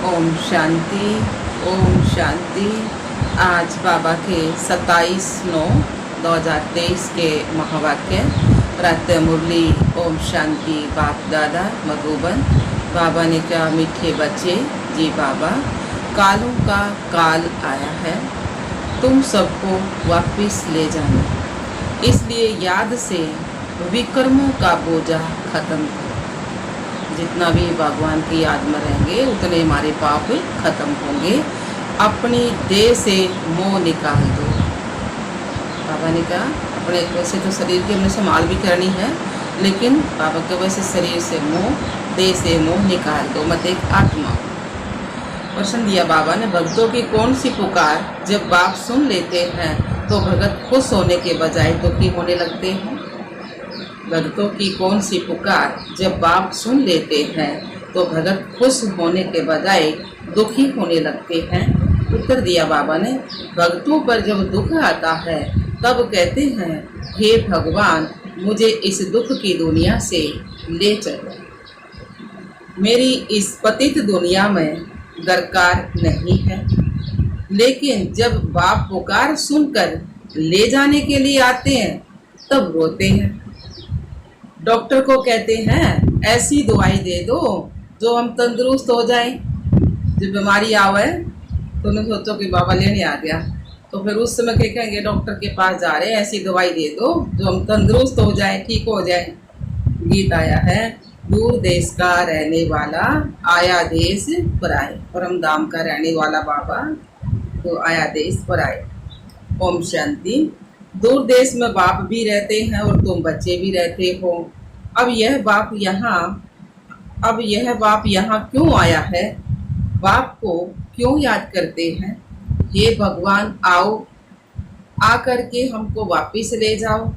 ओम शांति। ओम शांति। आज बाबा के 27/9/2023 के महावाक्य प्रातः मुरली। ओम शांति। बाप दादा मधुबन। बाबा ने कहा, मीठे बच्चे जी बाबा, कालों का काल आया है, तुम सबको वापस ले जाना, इसलिए याद से विकर्मों का बोझा खत्म करो। जितना भी भगवान की याद में रहेंगे उतने हमारे पाप खत्म होंगे। अपनी देह से मोह निकाल दो। बाबा ने कहा, अपने वैसे तो शरीर की हमने संभाल भी करनी है, लेकिन बाबा के वैसे शरीर से मोह, देह से मोह निकाल दो, मत एक आत्मा। प्रश्न दिया बाबा ने, भक्तों की कौन सी पुकार जब बाप सुन लेते हैं तो भगत खुश होने के बजाय दुखी होने लगते हैं। भक्तों की कौन सी पुकार जब बाप सुन लेते हैं तो भगत खुश होने के बजाय दुखी होने लगते हैं। उत्तर दिया बाबा ने, भक्तों पर जब दुख आता है तब कहते हैं, हे भगवान, मुझे इस दुख की दुनिया से ले चलो, मेरी इस पतित दुनिया में दरकार नहीं है। लेकिन जब बाप पुकार सुनकर ले जाने के लिए आते हैं तब रोते हैं। डॉक्टर को कहते हैं, ऐसी दवाई दे दो जो हम तंदुरुस्त हो जाएं। जब बीमारी आवे तो उन्हें सोचो कि बाबा लेने आ गया, तो फिर उस समय क्या कहेंगे, डॉक्टर के पास जा रहे हैं, ऐसी दवाई दे दो जो हम तंदुरुस्त हो जाएं, ठीक हो जाएं। गीत आया है, दूर देश का रहने वाला आया देश पर आए, परम धाम का रहने वाला बाबा तो आया देश पर आए। ओम शांति। दूर देश में बाप भी रहते हैं और तुम बच्चे भी रहते हो। अब यह बाप यहाँ क्यों आया है? बाप को क्यों याद करते हैं? हे भगवान, आओ, आकर के हमको वापिस ले जाओ।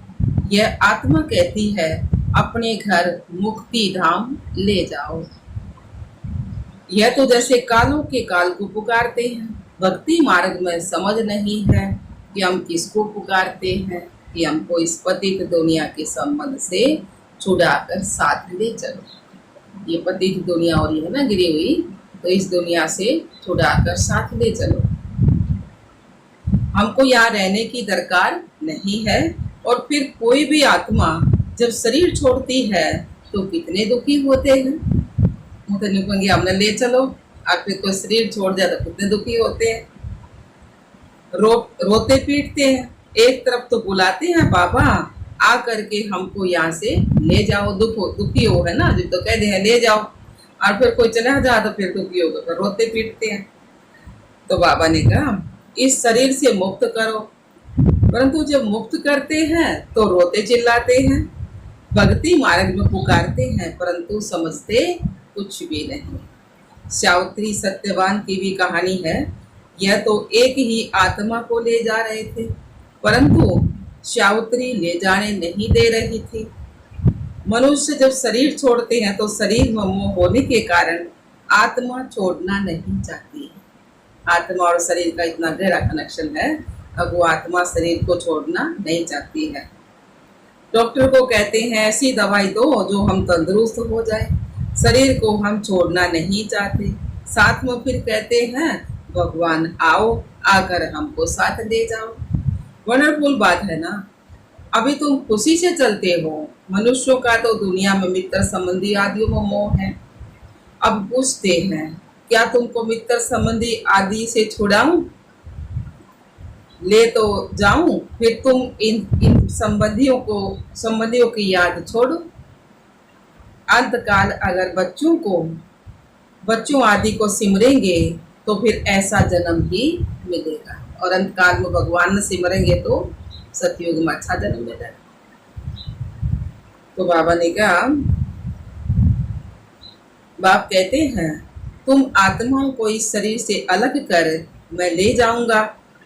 यह आत्मा कहती है, अपने घर मुक्ति धाम ले जाओ। यह तो जैसे कालों के काल को पुकारते हैं। भक्ति मार्ग में समझ नहीं है कि हम किसको पुकारते हैं, कि हमको इस पतित दुनिया के संबंध से छुड़ाकर साथ ले चलो। ये पतित दुनिया हो रही है ना, गिरी हुई, तो इस दुनिया से छुड़ाकर साथ ले चलो। हमको यहाँ रहने की दरकार नहीं है। और फिर कोई भी आत्मा जब शरीर छोड़ती है तो कितने दुखी होते हैं। तो नहीं कहेंगे हमने ले चलो, और फिर कोई शरीर छोड़ जाए तो कितने दुखी होते हैं, रोते पीटते हैं। एक तरफ तो बुलाते हैं, बाबा आ करके हमको यहाँ से ले जाओ, दुखी हो है ना, जब तो कह दे हैं ले जाओ, और फिर कोई चला जाए तो फिर दुखी होगा, फिर रोते पीटते हैं। तो बाबा ने कहा, इस शरीर से मुक्त करो। परंतु जब मुक्त करते हैं तो रोते चिल्लाते हैं। भक्ति मार्ग में पुकारते हैं परंतु समझते कुछ भी नहीं। सावित्री सत्यवान की भी कहानी है। यह तो एक ही आत्मा को ले जा रहे थे, परंतु सावित्री ले जाने नहीं दे रही थी। मनुष्य जब शरीर छोड़ते हैं तो शरीर में मोह होने के कारण आत्मा छोड़ना नहीं चाहती है। आत्मा और शरीर का इतना गहरा कनेक्शन है, अब वो आत्मा शरीर को छोड़ना नहीं चाहती है। डॉक्टर को कहते हैं, ऐसी दवाई दो जो हम तंदुरुस्त हो जाए। शरीर को हम छोड़ना नहीं चाहते। साथ में फिर कहते हैं, भगवान आओ, आकर हमको साथ ले जाओ। वंडरफुल बात है ना। अभी तुम खुशी से चलते हो। मनुष्यों का तो दुनिया में मित्र संबंधी आदियों में मोह है। अब पूछते हैं, क्या तुमको मित्र संबंधी आदि से छुड़ाऊं, ले तो जाऊं, फिर तुम इन संबंधियों की याद छोड़ो। अंतकाल अगर बच्चों आदि को सिमरेंगे तो फिर ऐसा जन्म ही मिलेगा, और अंतकाल में भगवान में सिमरेंगे तो सतयुग में अच्छा जन्म मिलेगा। तो बाबा ने कहा, बाप कहते हैं, तुम आत्माओं को इस शरीर से अलग कर मैं ले जाऊंगा,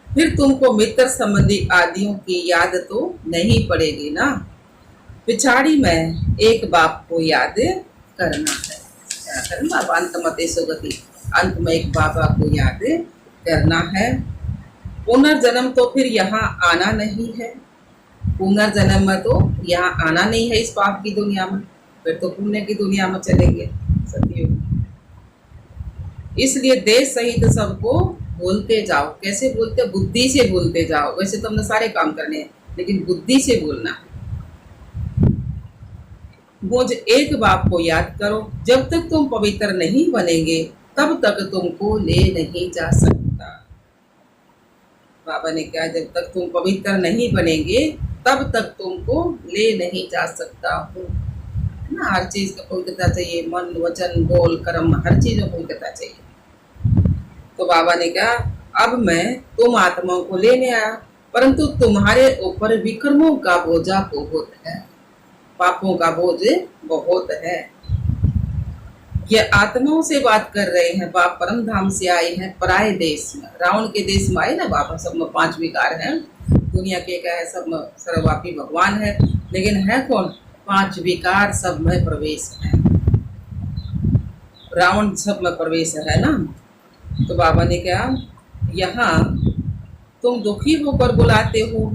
फिर तुमको मित्र संबंधी आदियों की याद तो नहीं पड़ेगी ना। पिछाड़ी में एक बाप को याद करना है। क्या करना? अंत मते सुगति, अंत में एक बाबा को याद करना है। पुनर्जन्म तो फिर यहाँ आना नहीं है। पुनर्जन्म में तो यहाँ आना नहीं है इस पाप की दुनिया में, फिर तो पुण्य की दुनिया में चलेंगे सतयुग। इसलिए देश सहित सबको भूलते जाओ। कैसे भूलते? बुद्धि से भूलते जाओ। वैसे तो हमने सारे काम करने हैं, लेकिन बुद्धि से भूलना है। मुझ एक बाप को याद करो, जब तक तुम पवित्र नहीं बनेंगे तब तक तुमको ले नहीं जा सकता। बाबा ने कहा जब तक तुम पवित्र नहीं बनेंगे तब तक तुमको ले नहीं जा सकता हूँ ना। हर चीज का पवित्रता चाहिए, मन वचन बोल कर्म हर चीज में पवित्रता चाहिए। तो बाबा ने कहा अब मैं तुम आत्माओं को लेने आया, परंतु तुम्हारे ऊपर विक्रमों का बोझा बहुत है, पापों का बोझ बहुत है। ये आत्माओं से बात कर रहे हैं। बाप परम धाम से आए हैं पराये देश में, रावण के देश में आए ना बाबा। सब में 5 विकार हैं, दुनिया के क्या है, सब में सर्वव्यापी भगवान है, लेकिन है कौन? 5 विकार सब में प्रवेश है। रावण सब में प्रवेश है ना। तो बाबा ने कहा यहाँ तुम दुखी होकर बुलाते हो,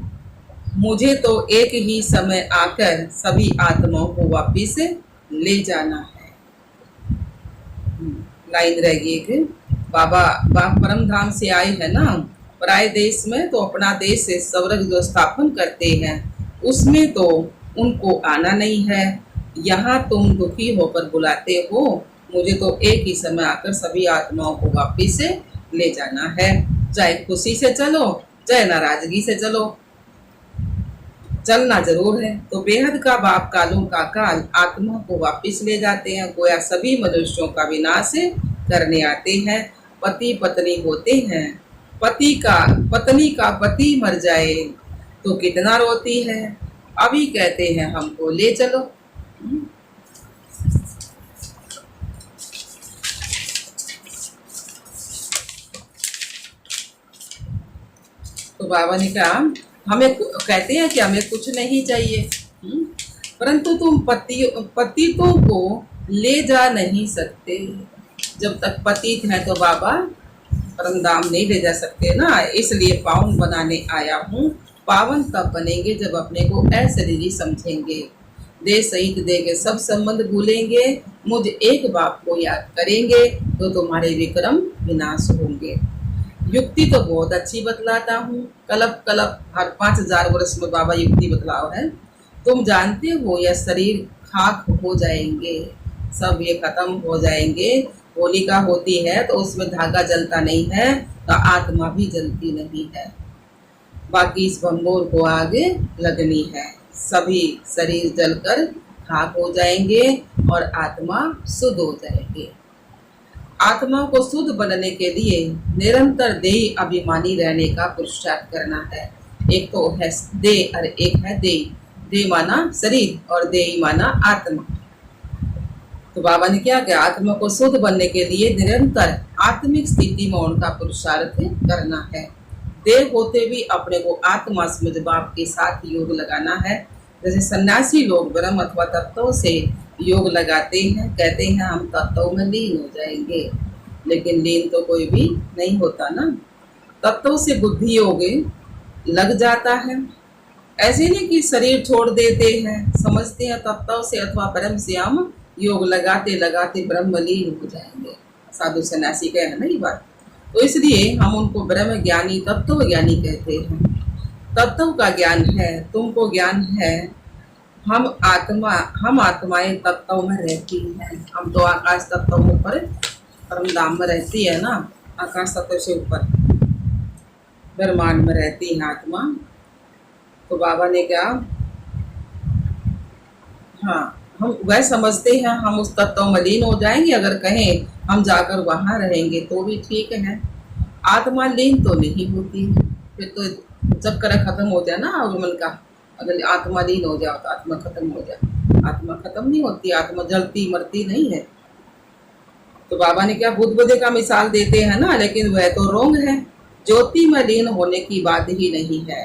मुझे तो एक ही समय आकर सभी आत्माओं को वापिस ले जाना है। लाइन रह गई एक, बाबा परम धाम से आए हैं ना पराये देश में, तो अपना देश से स्वर्ग जो स्थापन करते हैं उसमें तो उनको आना नहीं है। यहाँ तुम दुखी होकर बुलाते हो, मुझे तो एक ही समय आकर सभी आत्माओं को वापिस ले जाना है। चाहे खुशी से चलो चाहे नाराजगी से चलो, चलना जरूर है। तो बेहद का बाप कालों का काल आत्मा को वापिस ले जाते हैं। गोया सभी मनुष्यों का विनाश करने आते हैं। पति पत्नी होते हैं, पत्नी का पति मर जाए तो कितना रोती है, अभी कहते हैं हमको ले चलो। तो बाबा ने कहा हमें कहते हैं कि हमें कुछ नहीं चाहिए, परंतु तुम पतितों को ले जा नहीं सकते। जब तक पतित है तो बाबा परम धाम नहीं ले जा सकते ना, इसलिए पावन बनाने आया हूँ। पावन तब बनेंगे जब अपने को अशरीरी समझेंगे, देह सहित देह के सब संबंध भूलेंगे, मुझ एक बाप को याद करेंगे तो तुम्हारे विक्रम विनाश होंगे। युक्ति तो बहुत अच्छी बतलाता हूँ, कलप हर 5000 वर्ष में बाबा युक्ति बतलाओ है। तुम जानते हो यह शरीर खाक हो जाएंगे, सब ये खत्म हो जाएंगे। होलिका होती है तो उसमें धागा जलता नहीं है, तो आत्मा भी जलती नहीं है। बाकी इस भंगोर को आगे लगनी है। सभी शरीर जलकर खाक हो जाएंगे और आत्मा शुद्ध हो जाएंगे। आत्मा को शुद्ध बनने के लिए निरंतर देह अभिमानी रहने का पुरुषार्थ करना है। एक तो है देह और एक है देह। देह माना शरीर और देह माना आत्मा। तो बाबा ने क्या किया? आत्मा को शुद्ध बनने के लिए निरंतर आत्मिक स्थिति में उनका पुरुषार्थ करना है। देह होते भी अपने को आत्मा समझ बाप के साथ योग लगाना है। जैसे सन्यासी लोग ब्रह्म अथवा तत्वों से योग लगाते हैं, कहते हैं हम तत्वों में लीन हो जाएंगे, लेकिन लीन तो कोई भी नहीं होता ना। तत्वों से बुद्धि योग लग जाता है। ऐसे नहीं कि शरीर छोड़ देते हैं, समझते हैं तत्वों से अथवा ब्रह्म से हम योग लगाते लगाते ब्रह्म लीन हो जाएंगे। साधु सन्यासी कहे हैं ना ये बात। तो इसलिए हम उनको ब्रह्म ज्ञानी तत्व ज्ञानी कहते हैं। तत्व का ज्ञान है, तुमको ज्ञान है। हम आत्माएं तत्व में रहती हैं। हम तो आकाश तत्व ऊपर परम धाम में रहती है ना, आकाश तत्व से ऊपर ब्रह्मांड में रहती है आत्मा। तो बाबा ने कहा हाँ, हम वह समझते हैं हम उस तत्व में लीन हो जाएंगे। अगर कहें हम जाकर वहां रहेंगे तो भी ठीक है। आत्मा लीन तो नहीं होती, फिर तो चक्कर खत्म हो जाए ना आगमन का। अगर आत्मा लीन हो जाओ तो आत्मा खत्म हो जाए। आत्मा खत्म नहीं होती, आत्मा जलती मरती नहीं है। तो बाबा ने क्या बुद्ध बुद्धे का मिसाल देते हैं ना, लेकिन वह तो रोंग है। ज्योति में लीन होने की बात ही नहीं है।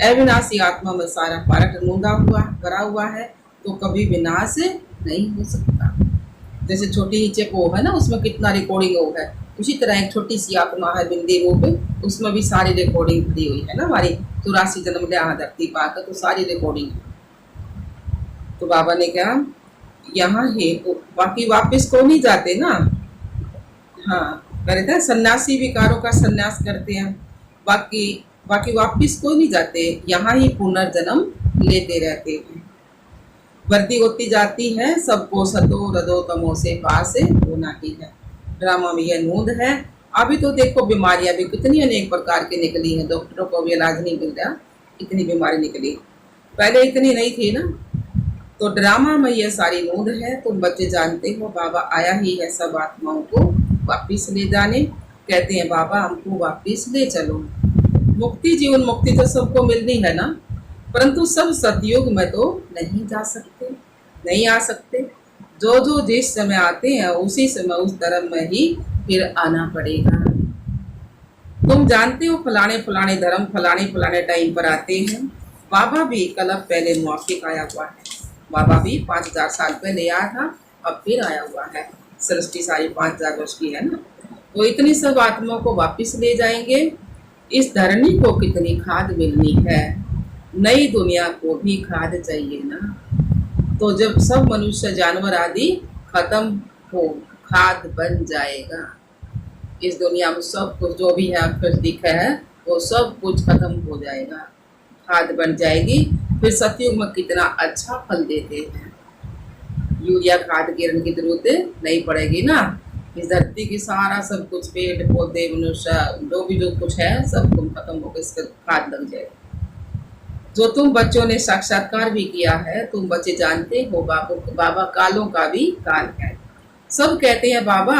अविनाशी आत्मा में सारा पारक नूंदा हुआ भरा हुआ है, तो कभी विनाश नहीं हो सकता। जैसे छोटी नीचे को है ना, उसमें कितना रिकॉर्डिंग हो है, उसी तरह एक छोटी सी आत्मा है बिंदी रूप, उसमें भी सारी रिकॉर्डिंग भरी हुई है ना हमारी 84 जन्म ले धरती पाकर, तो सारी रिकॉर्डिंग। तो बाबा ने कहा यहाँ ही तो बाकी वापस को नहीं जाते ना, हाँ, कहते हैं सन्यासी विकारों का सन्यास करते हैं। बाकी बाकी वापिस कोई नहीं जाते, यहाँ ही पुनर्जन्म लेते रहते हैं। बढ़ती होती जाती है, सबको सतो रजो तमो से पास होना ही है। ड्रामा में यह नूंद है। अभी तो देखो बीमारियां भी कितनी अनेक प्रकार की निकली हैं, डॉक्टरों को भी इलाज नहीं मिल रहा, इतनी बीमारी निकली। पहले इतनी नहीं थी ना। तो ड्रामा में ये सारी नूंद है। तुम बच्चे जानते हो बाबा आया ही है सब आत्माओं को वापिस ले जाने। कहते हैं बाबा हमको वापिस ले चलो। मुक्ति, जीवन मुक्ति तो सबको मिलनी है ना, परंतु सब सतयुग में तो नहीं जा सकते, नहीं आ सकते। जो जो जिस समय आते हैं उसी समय उस धर्म में ही फिर आना पड़ेगा। तुम जानते हो फलाने फलाने धर्म फलाने फलाने टाइम पर आते हैं। बाबा भी कलप पहले मुआफिक आया हुआ है। बाबा भी 5000 साल पहले आया था, अब फिर आया हुआ है। सृष्टि सारी 5000 वर्ष की है ना। तो इतनी सब आत्माओं को वापिस ले जाएंगे। इस धरनी को कितनी खाद मिलनी है, नई दुनिया को भी खाद चाहिए ना। तो जब सब मनुष्य जानवर आदि खत्म हो, खाद बन जाएगा। इस दुनिया में सब कुछ जो भी है अक्षर दिखा है वो सब कुछ खत्म हो जाएगा, खाद बन जाएगी। फिर सतयुग में कितना अच्छा फल देते हैं। यूरिया खाद गिरने की जरूरत नहीं पड़ेगी ना। इस धरती की सारा सब कुछ पेड़ पौधे मनुष्य जो कुछ है सब तुम खत्म होकर इसका खाद लग जाएगा। जो तुम बच्चों ने साक्षात्कार भी किया है, तुम बच्चे जानते हो बाबा कालों का भी काल है। सब कहते हैं बाबा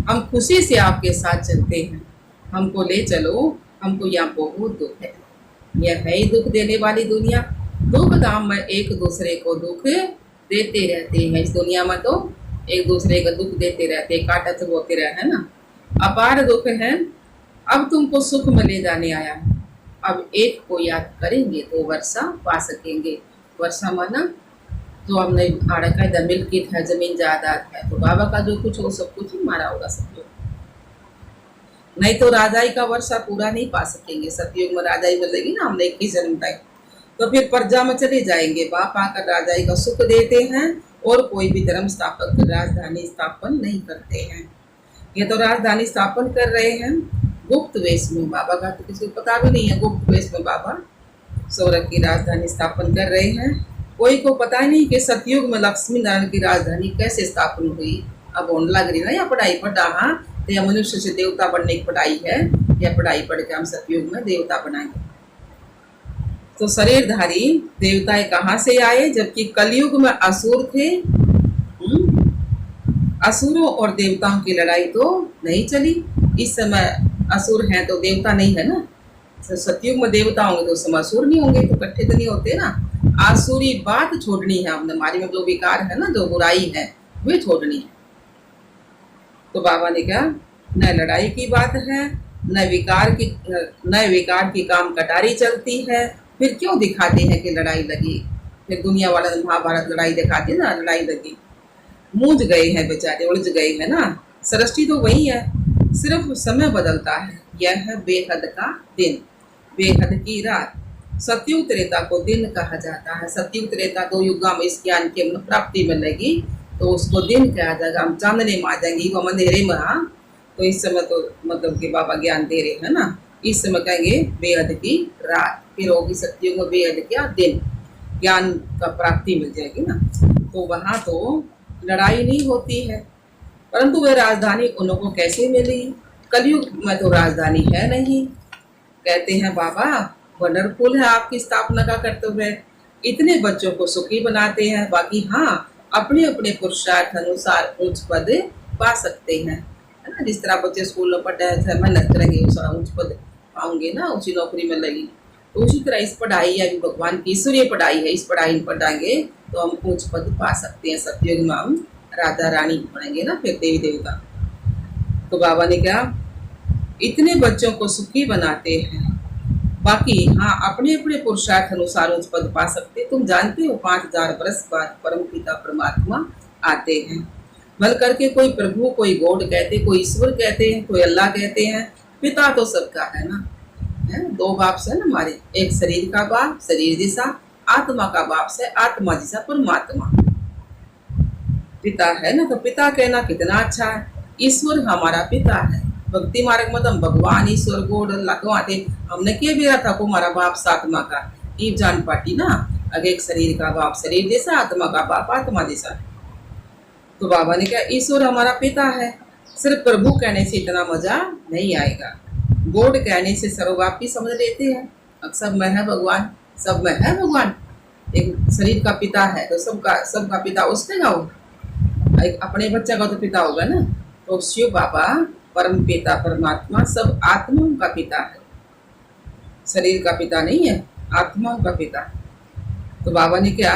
हम खुशी से आपके साथ चलते हैं, हमको ले चलो, हमको यहाँ बहुत दुख है। यह है ही दुख देने वाली दुनिया। दुख धाम में एक दूसरे को दुख देते रहते हैं। इस दुनिया में तो एक दूसरे का दुख देते रहते, काटा तो होते रहे है ना। अपार दुख है। अब तुमको सुख में ले जाने आया। अब एक को याद करेंगे तो वर्षा पा सकेंगे। वर्षा माना जो हमने आड़का है, मिल्कित है, जमीन जायदाद है, तो बाबा का जो कुछ हो सब कुछ ही मारा होगा सब लोग। नहीं तो राजाई का वर्षा पूरा नहीं पा सकेंगे। सतयुग में राजाई मिलेगी ना, हमने 21 जन्म तक, तो फिर प्रजा में चले जाएंगे। बाप आकर राजाई का सुख देते हैं और कोई भी धर्म स्थापक राजधानी स्थापन नहीं करते हैं। ये तो राजधानी स्थापन कर रहे हैं गुप्त वेश में। बाबा का तो किसी को पता भी नहीं है, गुप्त वेश में बाबा स्वर्ग की राजधानी स्थापन कर रहे हैं। कोई को पता ही नहीं कि सतयुग में लक्ष्मी नारायण की राजधानी कैसे स्थापन हुई। अब होने लग रही ना या पढ़ाई पढ़ा, हाँ तो या मनुष्य से देवता बनने की पढ़ाई है, या पढ़ाई पढ़ के हम सतयुग में देवता बनाएंगे। तो शरीरधारी देवताएं कहाँ से आए, जबकि कलयुग में असुर थे। असुरों और देवताओं की लड़ाई तो नहीं चली। इस समय असुर हैं तो देवता नहीं है ना। तो सतयुग में देवता होंगे तो उस समय असुर नहीं होंगे, तो इकट्ठे तो नहीं होते ना। आसुरी बात छोड़नी है हमने, हमारी में जो विकार है ना, जो बुराई है वे छोड़नी है। तो बाबा ने कहा न लड़ाई की बात है, न विकार की काम कटारी चलती है। फिर क्यों दिखाते हैं कि लड़ाई लगी। फिर दुनिया वाला महाभारत लड़ाई दिखाते ना, लड़ाई लगी। मूझ गए हैं बेचारे, उलझ गए हैं ना। सृष्टि तो वही है, सिर्फ समय बदलता है। यह है बेहद का दिन, बेहद की रात। सतयुग त्रेता को दिन कहा जाता है। सतयुग त्रेता 2 युग में इस ज्ञान की प्राप्ति मिलेगी तो उसको दिन कहा जाएगा। हम चांदने में आ जाएंगे, वो अंधेरे में। हाँ, तो इस समय तो मतलब कि बाबा ज्ञान दे रहे हैं ना। इस समय कहेंगे बेहद की रात, फिर होगी सतयुग में बेहद क्या दिन, ज्ञान का प्राप्ति मिल जाएगी ना। तो वहाँ तो लड़ाई नहीं होती है। परंतु वह राजधानी उन लोगों को कैसे मिली। कलयुग में तो राजधानी है नहीं। कहते हैं बाबा वंडरफुल है आपकी स्थापना का कर्तव्य। इतने बच्चों को सुखी बनाते हैं। बाकी हाँ, अपने अपने पुरुषार्थ अनुसार उच्च पद पा सकते हैं, है ना। जिस तरह बच्चे स्कूल में पढ़े मेहनत करेंगे उस उच्च पद पाओगे ना, ऊँची नौकरी में लगी। तो उसी तरह इस पढ़ाई या भगवान की ईश्वरीय पढ़ाई है, इस पढ़ाई में पढ़ाएंगे तो हम उच्च पद पा सकते हैं। सतयुग में हम राधा रानी बनेंगे ना, फिर देवी देवता। तो बाबा ने कहा इतने बच्चों को सुखी बनाते हैं। बाकी हाँ, अपने अपने पुरुषार्थ अनुसार उस पद पा सकते। तुम जानते हो 5000 वर्ष बाद परम पिता परमात्मा आते हैं। भल करके कोई प्रभु, कोई गॉड कहते, कोई ईश्वर कहते हैं, कोई अल्लाह कहते हैं। पिता तो सबका है ना, है 2 बाप से ना हमारे। एक शरीर का बाप शरीर जैसा, आत्मा का बाप से आत्मा जैसा परमात्मा। पिता है ना, तो पिता कहना कितना अच्छा है। ईश्वर हमारा पिता है। भक्ति मार्ग में तम भगवान ईश्वर गोड लगवा थे। हमने के भी था को हमारा बाप सात्मा का ईब जान पाटी ना। अगे एक शरीर का बाप शरीर जैसा, आत्मा का बाप आत्मा जैसा। तो बाबा ने कहा ईश्वर हमारा पिता है। सिर्फ प्रभु कहने से इतना मजा नहीं आएगा, गोड कहने से सर्वव्यापी समझ लेते हैं। अब सब में है भगवान, सब में है भगवान। एक शरीर का पिता है तो सबका पिता उसने का होगा, एक अपने बच्चा का तो पिता होगा ना। तो शिव बाबा परम पिता परमात्मा सब आत्माओं का पिता है, शरीर का पिता नहीं है, आत्माओं का पिता। तो बाबा ने क्या,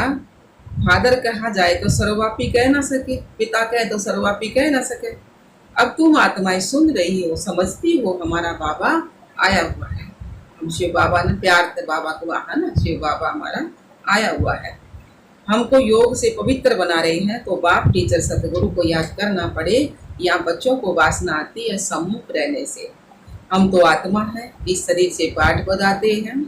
फादर कहा जाए तो सर्वव्यापी कह ना सके, पिता कहे तो सर्वव्यापी कह ना सके। अब तुम आत्माएं सुन रही हो, समझती हो हमारा बाबा आया हुआ है। हम शिव बाबा ने प्यार से बाबा को कहा ना, शिव बाबा हमारा आया हुआ है, हमको योग से पवित्र बना रहे हैं। तो बाप टीचर सतगुरु को याद करना पड़े, या बच्चों को वासना आती है सम्मुख रहने से। हम तो आत्मा है, इस शरीर से पाठ बजाते हैं,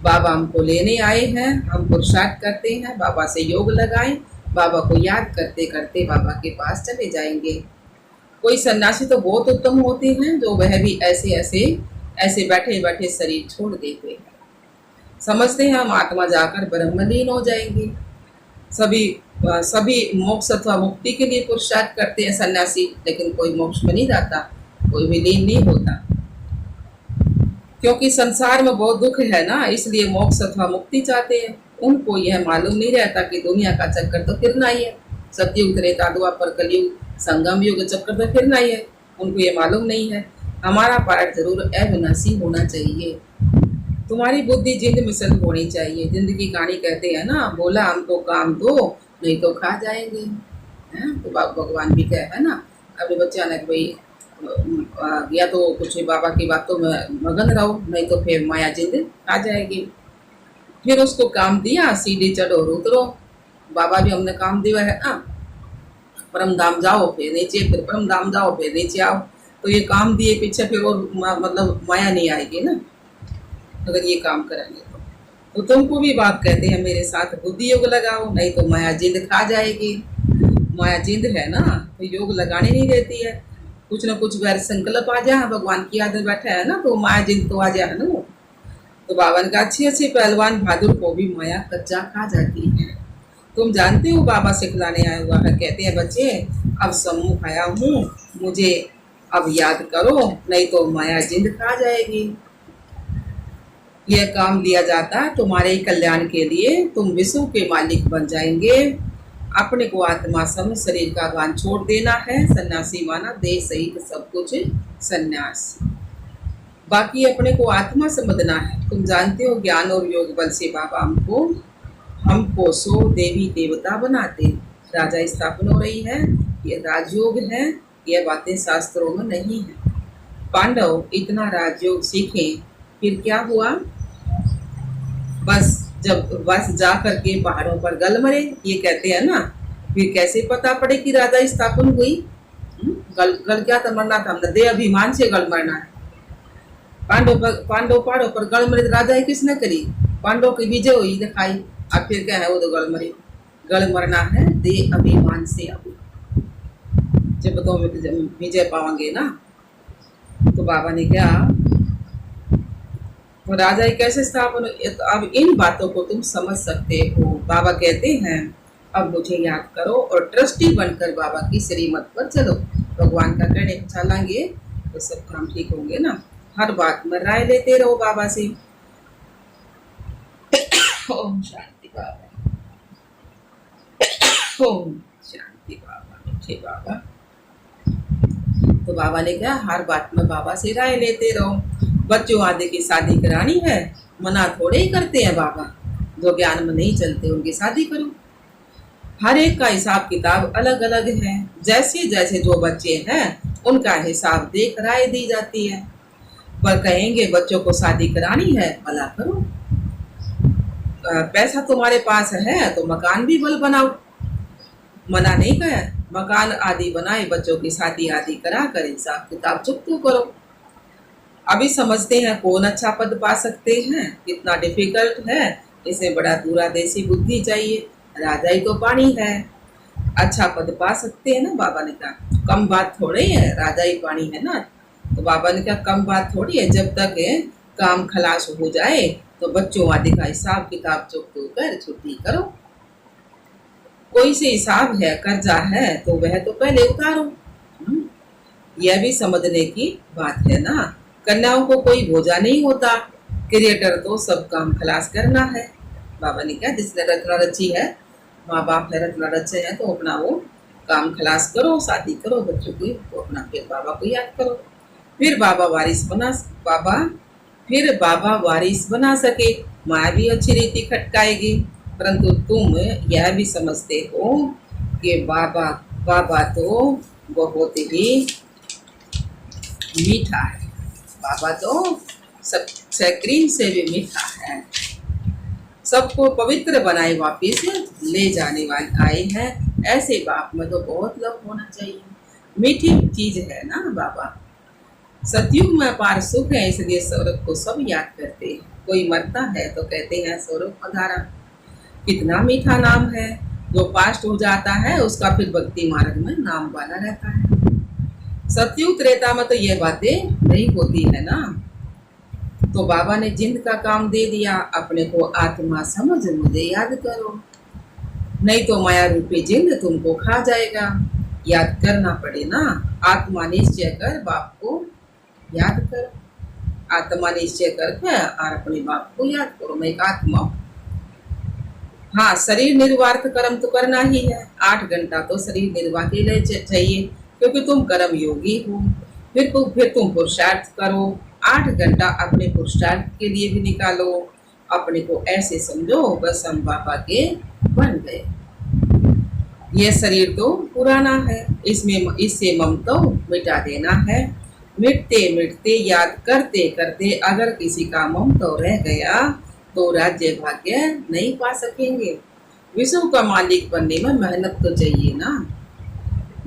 बाबा हमको लेने आए हैं, हम पुरुषार्थ करते हैं, बाबा से योग लगाएं, बाबा को याद करते करते बाबा के पास चले जाएंगे। कोई सन्यासी तो बहुत उत्तम होते हैं, जो वह भी ऐसे ऐसे ऐसे बैठे बैठे शरीर छोड़ देते हैं, समझते हैं हम आत्मा जाकर ब्रह्मलीन हो जाएंगे। सभी मोक्ष अथवा मुक्ति के लिए पुरुषार्थ करते हैं सन्यासी, लेकिन कोई मोक्ष में नहीं जाता, कोई भी लीन नहीं होता, क्योंकि संसार में बहुत दुख है ना, इसलिए मोक्ष अथवा मुक्ति चाहते हैं। उनको यह मालूम नहीं रहता कि दुनिया का चक्कर तो फिरना ही है, सतयुग त्रेता द्वापर कलयुग संगम युग चक्कर तो फिरना ही है, उनको ये मालूम नहीं है। हमारा पार्ट जरूर अविनाशी होना चाहिए। तुम्हारी बुद्धि जिंद मिसल होनी चाहिए। जिंदगी कहानी कहते हैं ना, बोला हमको काम दो नहीं तो खा जाएंगे, है? तो भगवान भी कहे है ना अपने बच्चा ने, भाई या तो कुछ बाबा की बातों में मगन रहो, नहीं तो फिर माया जिंद आ जाएगी। फिर उसको काम दिया, सीढ़ी चढ़ो और उतरो। बाबा भी हमने काम दिया है ना, परम धाम जाओ फिर नीचे, फिर परम धाम जाओ फिर नीचे आओ। तो ये काम दिए पीछे फिर और मतलब माया नहीं आएगी ना, अगर ये काम करेंगे तो तुमको भी बाप कहते हैं मेरे साथ बुद्धि योग लगाओ, नहीं तो माया जिंद खा जाएगी। माया जिंद है ना, तो योग लगाने नहीं देती है। कुछ ना कुछ वैर संकल्प आ जाए, भगवान की आदत बैठा है ना, तो माया जिंद तो आ जाए ना। तो बाबा का अच्छे अच्छे पहलवान बहादुर को भी माया कच्चा खा जाती है। तुम जानते हो बाबा सिखलाने आया हुआ है, कहते हैं बच्चे अब सम्मुख आया हूँ, मुझे अब याद करो, नहीं तो माया जिंद खा जाएगी। यह काम लिया जाता है तुम्हारे कल्याण के लिए, तुम विश्व के मालिक बन जाएंगे। अपने को आत्मा समझ शरीर का भान छोड़ देना है। सन्यासी माना देह सहित सब कुछ सन्यास, बाकी अपने को आत्मा समझना है। तुम जानते हो ज्ञान और योग बल से बाबा हमको सो देवी देवता बनाते। राजा स्थापना हो रही है, यह राजयोग है, यह बातें शास्त्रों में नहीं है। पांडव इतना राजयोग सीखे, फिर क्या हुआ, बस जा करके पहाड़ों पर गल मरे। ये कहते हैं ना, फिर कैसे पता पड़े कि राजा स्थापन हुई? गल क्या था, मरना था, हमने दे अभिमान से गल मरना है। पांडव पहाड़ों पर गल मरे, राजा ही किसने करी? पांडव की विजय हुई दिखाई, अब फिर क्या है, वो तो गल मरे। गल मरना है दे अभिमान से, अभी जब तो विजय पाओगे ना। तो बाबा ने क्या, तो राजा कैसे स्थापन, तो अब इन बातों को तुम समझ सकते हो। बाबा कहते हैं अब मुझे याद करो और ट्रस्टी बनकर बाबा की श्रीमत पर चलो। भगवान का कहने चलेंगे तो सब काम ठीक होंगे ना। हर बात में राय लेते रहो बाबा से। ओम शांति बाबा, ओम शांति बाबा, मीठे बाबा। तो बाबा ने कहा हर बात में बाबा से राय लेते रहो। बच्चों आदि की शादी करानी है, मना थोड़े ही करते हैं बाबा, जो ज्ञान में नहीं चलते उनकी शादी करो। हर एक का हिसाब किताब अलग अलग है, जैसे जैसे जो बच्चे हैं उनका हिसाब देख राय दी जाती है। पर कहेंगे बच्चों को शादी करानी है, भला करो, पैसा तुम्हारे पास है तो मकान भी बल बनाओ, मना नहीं कहा, मकान आदि बनाए, बच्चों की शादी आदि करा कर हिसाब किताब चुकतू करो। अभी समझते हैं कौन अच्छा पद पा सकते हैं, कितना डिफिकल्ट है, इसे बड़ा दूरदेशी बुद्धि चाहिए, राजा ही तो पानी है। अच्छा पद पा सकते हैं ना। बाबा ने कहा कम बात थोड़ी है, राजा ही पानी है ना। तो बाबा ने कहा कम बात थोड़ी है, जब तक काम खलास हो जाए तो बच्चों आदि का हिसाब किताब चुप कर छुट्टी करो। कोई से हिसाब है, कर्जा है तो वह तो पहले उतारो। हम्म, यह भी समझने की बात है ना। कन्याओं को कोई बोझा नहीं होता, क्रिएटर तो सब काम खलास करना है। बाबा ने कहा जिसने रचना रची है, माँ बाप ने रचना रचे हैं तो अपना वो काम खलास करो, शादी करो, बच्चों को तो अपना फिर बाबा को याद करो। फिर बाबा वारिस बना बाबा फिर बाबा वारिस बना सके, माँ भी अच्छी रीति खटकाएगी। परंतु तुम यह भी समझते हो कि बाबा बाबा तो बहुत ही मीठा है। बाबा तो सब क्रीम से भी मीठा है। सबको पवित्र बनाए वापिस ले जाने वाले आए हैं। ऐसे बाप में तो बहुत लव होना चाहिए। मीठी चीज है ना बाबा। सतयुग में अपार सुख है, इसलिए सौरभ को सब याद करते हैं। कोई मरता है तो कहते हैं सौरभ पधारा। कितना मीठा नाम है। जो पास्ट हो जाता है उसका फिर भक्ति मार्ग में नाम बना रहता है। सतयुग त्रेता में तो ये बातें नहीं होती है ना। तो बाबा ने जिंद का काम दे दिया, अपने को आत्मा समझ मुझे याद करो, नहीं तो माया रूपी जिंद तुमको खा जाएगा। याद करना पड़े ना। आत्मा निश्चय कर बाप को याद करो। आत्मा निश्चय करके और अपने बाप को याद करो, मैं एक आत्मा हूँ। हाँ, शरीर निर्वाह कर्म तो करना ही है। 8 घंटा तो शरीर निर्वाह के लिए चाहिए, क्योंकि तुम कर्म योगी हो। फिर तुम पुरुषार्थ करो। 8 घंटा अपने पुरुषार्थ के लिए भी निकालो। अपने को ऐसे समझो बस हम बाबा के बन गए। यह शरीर तो पुराना है, इससे ममता मिटा देना है। मिटते मिटते याद करते करते अगर किसी का ममता रह गया तो राज्य भाग्य नहीं पा सकेंगे। विश्व का मालिक बनने में मेहनत तो चाहिए ना।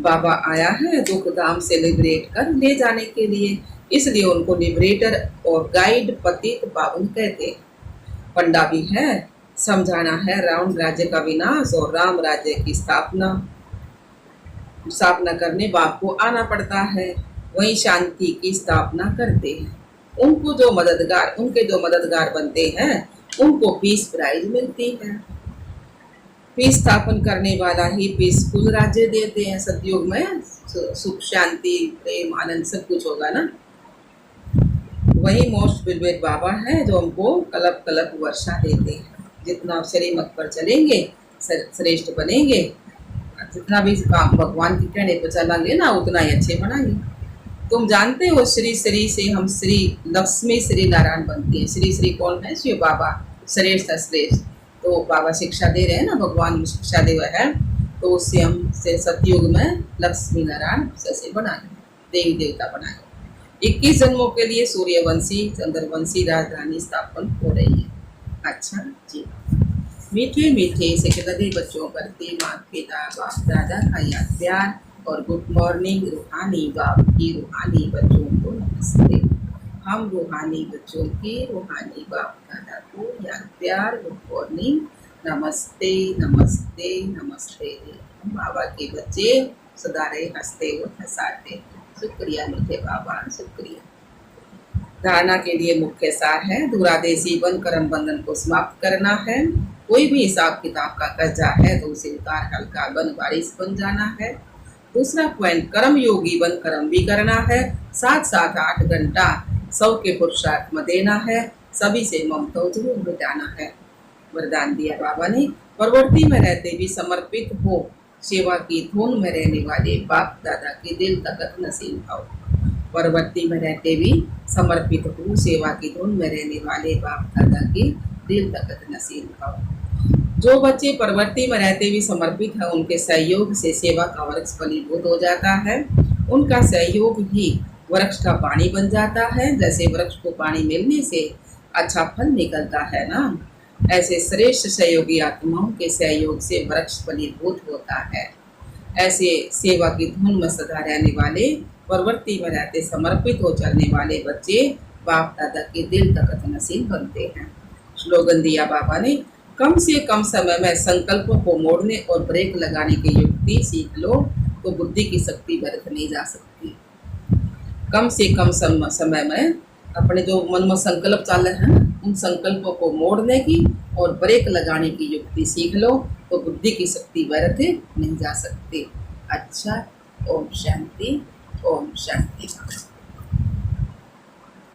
बाबा आया है दुख धाम से लिबरेट कर ले जाने के लिए, इसलिए उनको लिबरेटर और गाइड पतित पावन कहते हैं। पंडा भी है, समझाना है रावण राज्य का विनाश और राम राज्य की स्थापना करने बाप को आना पड़ता है। वही शांति की स्थापना करते हैं। उनके जो मददगार बनते हैं उनको पीस प्राइज मिलती है। पीस स्थापन करने वाला ही पीसफुल राज्य देते हैं। सतयुग में सुख शांति प्रेम आनंद सब कुछ होगा ना। वही मोस्ट बिलवेट बाबा है जो हमको कलप कलप वर्षा देते हैं। जितना श्रीमत पर चलेंगे श्रेष्ठ बनेंगे, जितना भी काम भगवान के कहने पर चलेंगे ना उतना ही अच्छे बनाएंगे। तुम जानते हो श्री श्री से हम श्री लक्ष्मी श्री नारायण बनते हैं। श्री श्री कौन है? शिव बाबा, श्रेष्ठ श्रेष्ठ। तो बाबा शिक्षा दे रहे हैं ना, भगवान में शिक्षा दे रहे हैं, तो उससे हम से सतयुग में लक्ष्मी नारायण से बनाए, देवी देवता बनाए। 21 जन्मों के लिए सूर्यवंशी चंद्रवंशी राजधानी स्थापन हो रही है। अच्छा जी। मीठे मीठे से लगे बच्चों करते माँ पिता बाप दादा का याद प्यार और गुड मॉर्निंग रूहानी बाप की रूहानी बच्चों को नमस्ते। हम रूहानी बच्चों की रूहानी बाप दादा को याद प्यार गुड मॉर्निंग नमस्ते नमस्ते नमस्ते। हम बाबा के बच्चे सदा रहे हंसते और हंसाते। शुक्रिया मीठे बाबा, शुक्रिया। धारणा के लिए मुख्य सार है दूरादेशी बन कर्म बंधन को समाप्त करना है। कोई भी हिसाब किताब का कर्जा है तो उसे उतार हल्का बन बारिश बन जाना है। दूसरा पॉइंट, कर्म योगी बन कर्म भी करना है। साथ साथ 8 घंटा सब के पुरुषार्थ में देना है। सभी से ममता जरूर मिटाना है। वरदान दिया बाबा ने, प्रवृत्ति में रहते भी समर्पित हो, सेवा की धुन में रहने वाले बाप दादा के दिल तक नसीब हो। प्रवृत्ति में रहते भी समर्पित हो, सेवा की धुन में रहने वाले बाप दादा के दिल तक नसीब हो। जो बच्चे प्रवृत्ति में रहते भी समर्पित है, उनके सहयोग से सेवा का वृक्ष फलीभूत हो जाता है। उनका सहयोग ही वृक्ष का पानी बन जाता है। जैसे वृक्ष को पानी मिलने से अच्छा फल निकलता है ना, ऐसे श्रेष्ठ सहयोगी आत्माओं के सहयोग से वृक्ष फलीभूत होता है। ऐसे सेवा की धुन में सदा रहने वाले, प्रवृत्ति में रहते समर्पित हो चलने वाले बच्चे बाप दादा के दिल तक नसीब बनते हैं। स्लोगन दिया बाबा ने, कम से कम समय में संकल्पों को मोड़ने और ब्रेक लगाने की युक्ति सीख लो तो बुद्धि की शक्ति व्यर्थ नहीं जा सकती। कम से कम समय में अपने जो मन में संकल्प चल रहे हैं उन संकल्पों को मोड़ने की और ब्रेक लगाने की युक्ति सीख लो तो बुद्धि की शक्ति व्यर्थ नहीं जा सकती। अच्छा, ओम शांति, ओम शांति।